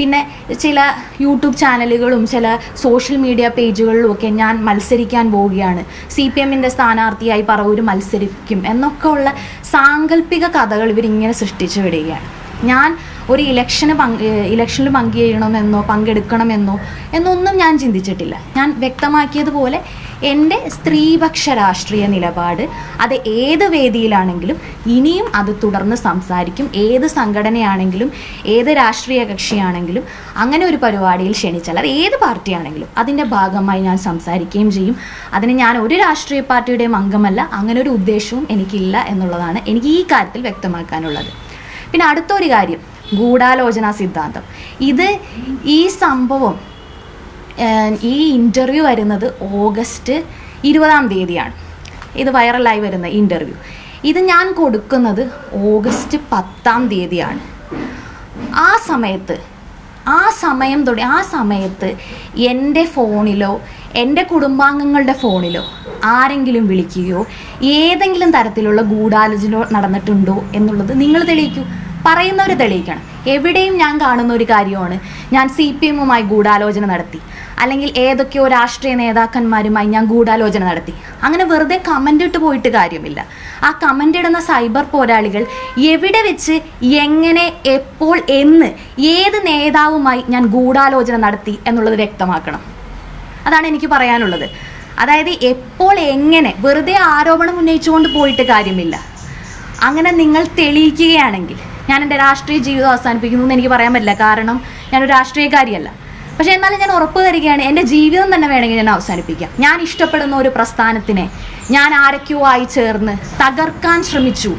പിന്നെ ചില യൂട്യൂബ് ചാനലുകളും ചില സോഷ്യൽ മീഡിയ പേജുകളിലും ഒക്കെ ഞാൻ മത്സരിക്കാൻ പോവുകയാണ്, CPM-ൻ്റെ സ്ഥാനാർത്ഥിയായി പറവൂർ മത്സരിക്കും എന്നൊക്കെ ഉള്ള സാങ്കല്പിക കഥകൾ ഇവരിങ്ങനെ സൃഷ്ടിച്ചു വിടുകയാണ്. ഞാൻ ഒരു ഇലക്ഷനിൽ പങ്കെടുക്കണമെന്നോ എന്നൊന്നും ഞാൻ ചിന്തിച്ചിട്ടില്ല. ഞാൻ വ്യക്തമാക്കിയതുപോലെ എൻ്റെ സ്ത്രീപക്ഷ രാഷ്ട്രീയ നിലപാട് അത് ഏത് വേദിയിലാണെങ്കിലും ഇനിയും അത് തുടർന്ന് സംസാരിക്കും. ഏത് സംഘടനയാണെങ്കിലും ഏത് രാഷ്ട്രീയ കക്ഷിയാണെങ്കിലും അങ്ങനെ ഒരു പരിപാടിയിൽ ക്ഷണിച്ചാൽ അത് ഏത് പാർട്ടിയാണെങ്കിലും അതിൻ്റെ ഭാഗമായി ഞാൻ സംസാരിക്കുകയും ചെയ്യും. അതിന് ഞാൻ ഒരു രാഷ്ട്രീയ പാർട്ടിയുടെയും അംഗമല്ല, അങ്ങനെ ഒരു ഉദ്ദേശവും എനിക്കില്ല എന്നുള്ളതാണ് എനിക്ക് ഈ കാര്യത്തിൽ വ്യക്തമാക്കാനുള്ളത്. പിന്നെ അടുത്തൊരു കാര്യം, ഗൂഢാലോചന സിദ്ധാന്തം. ഈ സംഭവം, ഈ ഇൻ്റർവ്യൂ വരുന്നത് ഓഗസ്റ്റ് 20 ഇത് വൈറലായി വരുന്ന ഇൻ്റർവ്യൂ. ഇത് ഞാൻ കൊടുക്കുന്നത് ഓഗസ്റ്റ് 10 ആ സമയത്ത് എൻ്റെ ഫോണിലോ എൻ്റെ കുടുംബാംഗങ്ങളുടെ ഫോണിലോ ആരെങ്കിലും വിളിക്കുകയോ ഏതെങ്കിലും തരത്തിലുള്ള ഗൂഢാലോചന നടന്നിട്ടുണ്ടോ എന്നുള്ളത് നിങ്ങൾ തെളിയിക്കൂ. പറയുന്നവർ തെളിയിക്കണം. എവിടെയും ഞാൻ കാണുന്ന ഒരു കാര്യമാണ് ഞാൻ CPM-മായി ഗൂഢാലോചന നടത്തി, അല്ലെങ്കിൽ ഏതൊക്കെയോ രാഷ്ട്രീയ നേതാക്കന്മാരുമായി ഞാൻ ഗൂഢാലോചന നടത്തി. അങ്ങനെ വെറുതെ കമൻ്റ് ഇട്ട് പോയിട്ട് കാര്യമില്ല. ആ കമൻ്റ് ഇടുന്ന സൈബർ പോരാളികൾ എവിടെ വെച്ച്, എങ്ങനെ, എപ്പോൾ, എന്ന്, ഏത് നേതാവുമായി ഞാൻ ഗൂഢാലോചന നടത്തി എന്നുള്ളത് വ്യക്തമാക്കണം. അതാണ് എനിക്ക് പറയാനുള്ളത്. അതായത് എപ്പോൾ, എങ്ങനെ, വെറുതെ ആരോപണം ഉന്നയിച്ചുകൊണ്ട് പോയിട്ട് കാര്യമില്ല. അങ്ങനെ നിങ്ങൾ തെളിയിക്കുകയാണെങ്കിൽ ഞാൻ എൻ്റെ രാഷ്ട്രീയ ജീവിതം അവസാനിപ്പിക്കുന്നു എന്ന് എനിക്ക് പറയാൻ പറ്റില്ല, കാരണം ഞാനൊരു രാഷ്ട്രീയക്കാരിയല്ല. പക്ഷേ എന്നാലും ഞാൻ ഉറപ്പ് തരികയാണ്, എൻ്റെ ജീവിതം തന്നെ വേണമെങ്കിൽ ഞാൻ അവസാനിപ്പിക്കാം. ഞാൻ ഇഷ്ടപ്പെടുന്ന ഒരു പ്രസ്ഥാനത്തിനെ ഞാൻ ആരൊക്കെയോ ആയി ചേർന്ന് തകർക്കാൻ ശ്രമിച്ചു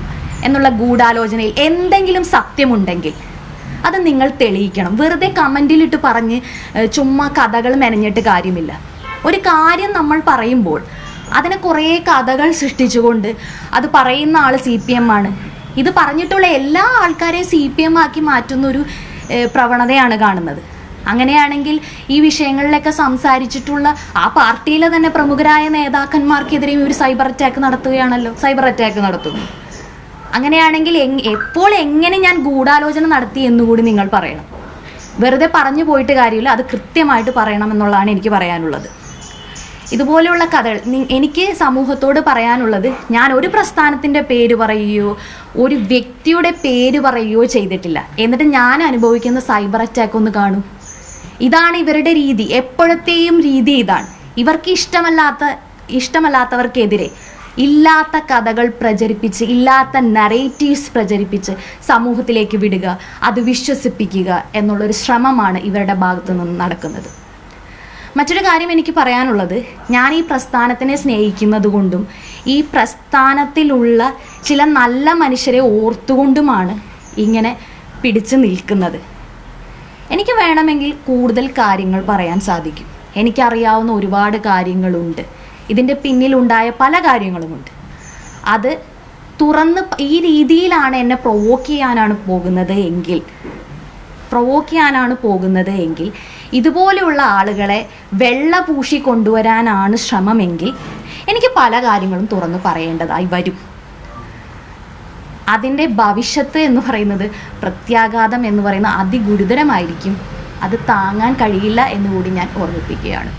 എന്നുള്ള ഗൂഢാലോചനയിൽ എന്തെങ്കിലും സത്യമുണ്ടെങ്കിൽ അത് നിങ്ങൾ തെളിയിക്കണം. വെറുതെ കമൻറ്റിലിട്ട് പറഞ്ഞ് ചുമ്മാ കഥകൾ മെനഞ്ഞിട്ട് കാര്യമില്ല. ഒരു കാര്യം നമ്മൾ പറയുമ്പോൾ അതിനെ കുറേ കഥകൾ സൃഷ്ടിച്ചുകൊണ്ട് അത് പറയുന്ന ആൾ CPM ആണ്, ഇത് പറഞ്ഞിട്ടുള്ള എല്ലാ ആൾക്കാരെയും CPM ആക്കി മാറ്റുന്നൊരു പ്രവണതയാണ് കാണുന്നത്. അങ്ങനെയാണെങ്കിൽ ഈ വിഷയങ്ങളിലൊക്കെ സംസാരിച്ചിട്ടുള്ള ആ പാർട്ടിയിലെ തന്നെ പ്രമുഖരായ നേതാക്കന്മാർക്കെതിരെയും ഒരു സൈബർ അറ്റാക്ക് നടത്തുന്നു. അങ്ങനെയാണെങ്കിൽ എപ്പോൾ, എങ്ങനെ ഞാൻ ഗൂഢാലോചന നടത്തി എന്നുകൂടി നിങ്ങൾ പറയണം. വെറുതെ പറഞ്ഞു പോയിട്ട് കാര്യമില്ല, അത് കൃത്യമായിട്ട് പറയണം എന്നുള്ളതാണ് എനിക്ക് പറയാനുള്ളത്. ഇതുപോലെയുള്ള കഥകൾ എനിക്ക് സമൂഹത്തോട് പറയാനുള്ളത്, ഞാൻ ഒരു പ്രസ്ഥാനത്തിൻ്റെ പേര് പറയുകയോ ഒരു വ്യക്തിയുടെ പേര് പറയുകയോ ചെയ്തിട്ടില്ല. എന്നിട്ട് ഞാൻ അനുഭവിക്കുന്ന സൈബർ അറ്റാക്ക് ഒന്ന് കാണൂ. ഇതാണ് ഇവരുടെ രീതി, എപ്പോഴത്തെയും രീതി ഇതാണ്. ഇവർക്ക് ഇഷ്ടമല്ലാത്തവർക്കെതിരെ ഇല്ലാത്ത കഥകൾ പ്രചരിപ്പിച്ച്, ഇല്ലാത്ത നറേറ്റീവ്സ് പ്രചരിപ്പിച്ച് സമൂഹത്തിലേക്ക് വിടുക, അത് വിശ്വസിപ്പിക്കുക എന്നുള്ളൊരു ശ്രമമാണ് ഇവരുടെ ഭാഗത്തു നിന്ന് നടക്കുന്നത്. മറ്റൊരു കാര്യം എനിക്ക് പറയാനുള്ളത്, ഞാൻ ഈ പ്രസ്ഥാനത്തിനെ സ്നേഹിക്കുന്നത് കൊണ്ടും ഈ പ്രസ്ഥാനത്തിലുള്ള ചില നല്ല മനുഷ്യരെ ഓർത്തുകൊണ്ടുമാണ് ഇങ്ങനെ പിടിച്ചു നിൽക്കുന്നത്. എനിക്ക് വേണമെങ്കിൽ കൂടുതൽ കാര്യങ്ങൾ പറയാൻ സാധിക്കും. എനിക്കറിയാവുന്ന ഒരുപാട് കാര്യങ്ങളുണ്ട്, ഇതിൻ്റെ പിന്നിലുണ്ടായ പല കാര്യങ്ങളുമുണ്ട്. അത് തുറന്ന് ഈ രീതിയിലാണ് എന്നെ പ്രൊവോക്ക് ചെയ്യാനാണ് പോകുന്നത് എങ്കിൽ ഇതുപോലെയുള്ള ആളുകളെ വെള്ള പൂശി കൊണ്ടുവരാനാണ് ശ്രമമെങ്കിൽ എനിക്ക് പല കാര്യങ്ങളും തുറന്ന് പറയേണ്ടതായി വരും. അതിൻ്റെ ഭവിഷ്യത്ത് എന്ന് പറയുന്നത്, പ്രത്യാഘാതം എന്ന് പറയുന്ന അതിഗുരുതരമായിരിക്കും. അത് താങ്ങാൻ കഴിയില്ല എന്നുകൂടി ഞാൻ ഓർമ്മിപ്പിക്കുകയാണ്.